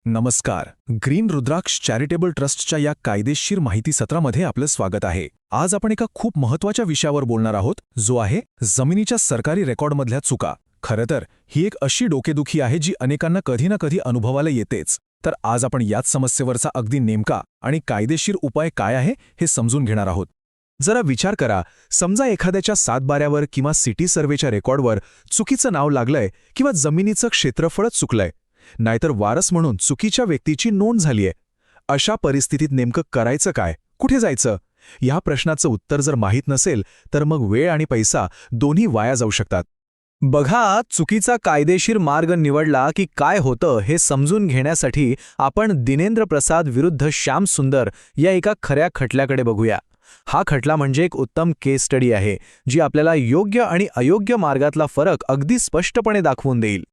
नमस्कार. ग्रीन रुद्राक्ष चॅरिटेबल ट्रस्टच्या या कायदेशीर माहिती सत्रामध्ये आपलं स्वागत आहे. आज आपण एका खूप महत्त्वाच्या विषयावर बोलणार आहोत, जो आहे जमिनीच्या सरकारी रेकॉर्डमधल्या चुका. खरं तर ही एक अशी डोकेदुखी आहे जी अनेकांना कधी ना कधी अनुभवाला येतेच. तर आज आपण याच समस्येवरचा अगदी नेमका आणि कायदेशीर उपाय काय आहे हे समजून घेणार आहोत. जरा विचार करा, समजा एखाद्याच्या सातबाऱ्यावर किंवा सिटी सर्वेच्या रेकॉर्डवर चुकीचं नाव लागलंय किंवा जमिनीचं क्षेत्रफळच चुकलंय, नाहीतर वारस म्हणून चुकीच्या व्यक्तीची नोंद झालीये. अशा परिस्थितीत नेमकं करायचं काय, कुठे जायचं? या प्रश्नाचं उत्तर जर माहीत नसेल तर मग वेळ आणि पैसा दोन्ही वाया जाऊ शकतात. बघा, चुकीचा कायदेशीर मार्ग निवडला की काय होतं हे समजून घेण्यासाठी आपण दिनेंद्र प्रसाद विरुद्ध श्याम सुंदर या एका खऱ्या खटल्याकडे बघूया. हा खटला म्हणजे एक उत्तम केस स्टडी आहे, जी आपल्याला योग्य आणि अयोग्य मार्गातला फरक अगदी स्पष्टपणे दाखवून देईल.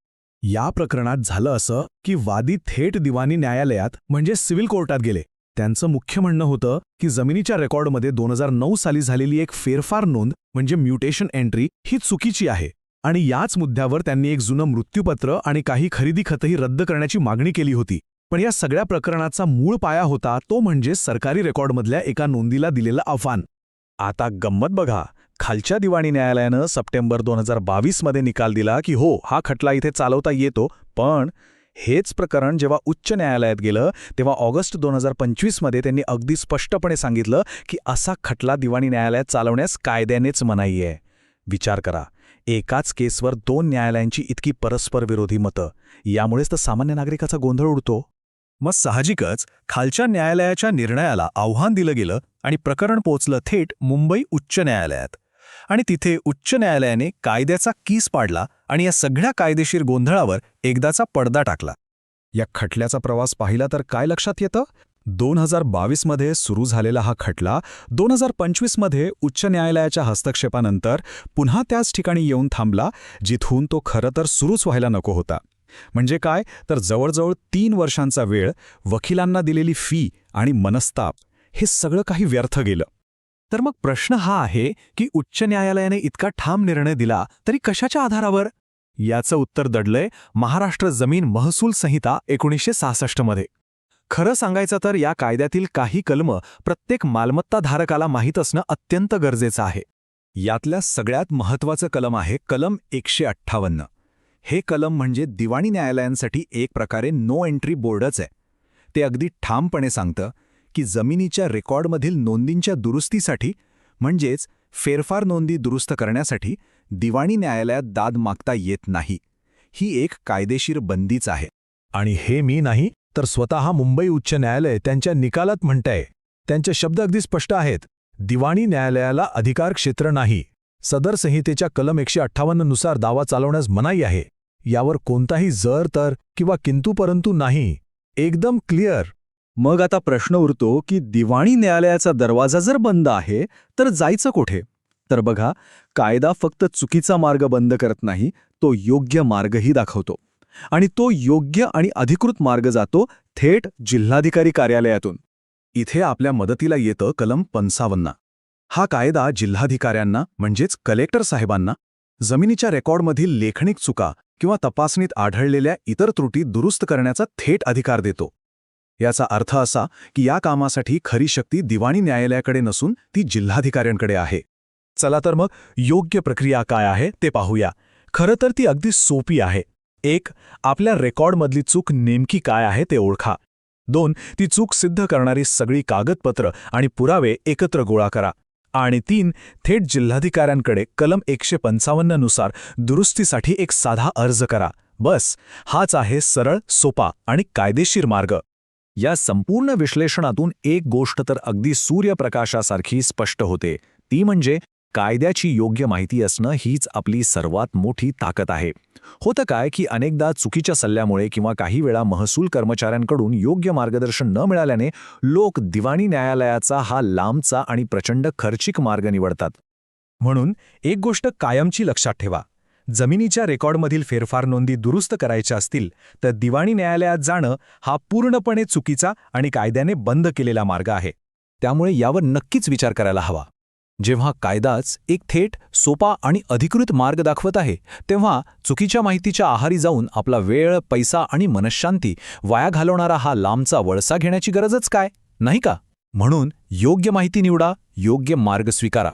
या प्रकरणात झालं असं की वादी थेट दिवाणी न्यायालयात म्हणजे सिव्हिल कोर्टात गेले. त्यांचं मुख्य म्हणणं होतं की जमिनीच्या रेकॉर्डमध्ये 2009 साली झालेली एक फेरफार नोंद म्हणजे म्युटेशन एंट्री ही चुकीची आहे, आणि याच मुद्द्यावर त्यांनी एक जुनं मृत्यूपत्र आणि काही खरेदी खतही रद्द करण्याची मागणी केली होती. पण या सगळ्या प्रकरणाचा मूळ पाया होता तो म्हणजे सरकारी रेकॉर्डमधल्या एका नोंदीला दिलेलं आव्हान. आता गंमत बघा, खालच्या दिवाणी न्यायालयानं सप्टेंबर 2022 मध्ये निकाल दिला की हो, हा खटला इथे चालवता येतो. पण हेच प्रकरण जेव्हा उच्च न्यायालयात गेलं तेव्हा ऑगस्ट 2025 मध्ये त्यांनी अगदी स्पष्टपणे सांगितलं की असा खटला दिवाणी न्यायालयात चालवण्यास कायद्यानेच मनाई आहे. विचार करा, एकाच केसवर दोन न्यायालयांची इतकी परस्पर विरोधी मतं. यामुळेच तर सामान्य नागरिकाचा गोंधळ उडतो. मग साहजिकच खालच्या न्यायालयाच्या निर्णयाला आव्हान दिलं गेलं आणि प्रकरण पोचलं थेट मुंबई उच्च न्यायालयात. आणि तिथे उच्च न्यायालयाने कायद्याचा कीस पाडला आणि या सगळ्या कायदेशीर गोंधळावर एकदाचा पडदा टाकला. या खटल्याचा प्रवास पाहिला तर काय लक्षात येतं? 2022 मध्ये सुरू झालेला हा खटला 2025 मध्ये उच्च न्यायालयाच्या हस्तक्षेपानंतर पुन्हा त्याच ठिकाणी येऊन थांबला, जिथून तो खरं तर सुरूच व्हायला नको होता. म्हणजे काय तर जवळजवळ 3 वर्षांचा वेळ, वकिलांना दिलेली फी आणि मनस्ताप, हे सगळं काही व्यर्थ गेलं. तर मग प्रश्न हा आहे की उच्च न्यायालयाने इतका ठाम निर्णय दिला तरी कशाच्या आधारावर? याचं उत्तर दडलंय महाराष्ट्र जमीन महसूल संहिता 1966 मध्ये. खरं सांगायचं तर या कायद्यातील काही कलमं प्रत्येक मालमत्ताधारकाला माहीत असणं अत्यंत गरजेचं आहे. यातल्या सगळ्यात महत्त्वाचं कलम आहे कलम 158. हे कलम म्हणजे दिवाणी न्यायालयांसाठी एक प्रकारे नो एंट्री बोर्डच आहे. ते अगदी ठामपणे सांगतं की जमिनीच्या रेकॉर्डमधील नोंदींच्या दुरुस्तीसाठी, म्हणजेच फेरफार नोंदी दुरुस्त करण्यासाठी दिवाणी न्यायालयात दाद मागता येत नाही. ही एक कायदेशीर बंदीच आहे. आणि हे मी नाही तर स्वतः मुंबई उच्च न्यायालय त्यांच्या निकालात म्हणतंय. त्यांचे शब्द अगदी स्पष्ट आहेत. दिवाणी न्यायालयाला अधिकार क्षेत्र नाही. सदर संहितेच्या कलम 158 नुसार दावा चालवण्यास मनाई आहे. यावर कोणताही जर तर किंवा किंतु परंतु नाही. एकदम क्लिअर. मग आता प्रश्न उरतो की दिवाणी न्यायालयाचा दरवाजा जर बंद आहे तर जायचं कुठे? तर बघा, कायदा फक्त चुकीचा मार्ग बंद करत नाही, तो योग्य मार्गही दाखवतो. आणि तो योग्य आणि अधिकृत मार्ग जातो थेट जिल्हाधिकारी कार्यालयातून. इथे आपल्या मदतीला येतं कलम 55. हा कायदा जिल्हाधिकाऱ्यांना म्हणजेच कलेक्टर साहेबांना जमिनीच्या रेकॉर्डमधील लेखनिक चुका किंवा तपासणीत आढळलेल्या इतर त्रुटी दुरुस्त करण्याचा थेट अधिकार देतो. याचा अर्थ असा की या कामासाठी खरी शक्ती दिवाणी न्यायालयाकडे नसून ती जिल्हाधिकाऱ्यांकडे आहे. चला तर मग योग्य प्रक्रिया काय आहे ते पाहूया. खरं तर ती अगदी सोपी आहे. 1. आपल्या रेकॉर्डमधली चूक नेमकी काय आहे ते ओळखा. 2. ती चूक सिद्ध करणारी सगळी कागदपत्र आणि पुरावे एकत्र गोळा करा. आणि 3. थेट जिल्हाधिकाऱ्यांकडे कलम 155 नुसार दुरुस्तीसाठी एक साधा अर्ज करा. बस, हाच आहे सरळ, सोपा आणि कायदेशीर मार्ग. या संपूर्ण विश्लेषणातून एक गोष्ट तर अगदी सूर्यप्रकाशासारखी स्पष्ट होते, ती म्हणजे कायद्याची योग्य माहिती असणं हीच आपली सर्वात मोठी ताकद आहे. होतं काय की अनेकदा चुकीच्या सल्ल्यामुळे किंवा काही वेळा महसूल कर्मचाऱ्यांकडून योग्य मार्गदर्शन न मिळाल्याने लोक दिवाणी न्यायालयाचा हा लांबचा आणि प्रचंड खर्चिक मार्ग निवडतात. म्हणून एक गोष्ट कायमची लक्षात ठेवा. जमिनीच्या रेकॉर्डमधील फेरफार नोंदी दुरुस्त करायच्या असतील तर दिवाणी न्यायालयात जाणं हा पूर्णपणे चुकीचा आणि कायद्याने बंद केलेला मार्ग आहे. त्यामुळे यावर नक्कीच विचार करायला हवा. जेव्हा कायदाच एक थेट, सोपा आणि अधिकृत मार्ग दाखवत आहे, तेव्हा चुकीच्या माहितीच्या आहारी जाऊन आपला वेळ, पैसा आणि मनःशांती वाया घालवणारा हा लांबचा वळसा घेण्याची गरजच काय, नाही का? म्हणून योग्य माहिती निवडा, योग्य मार्ग स्वीकारा.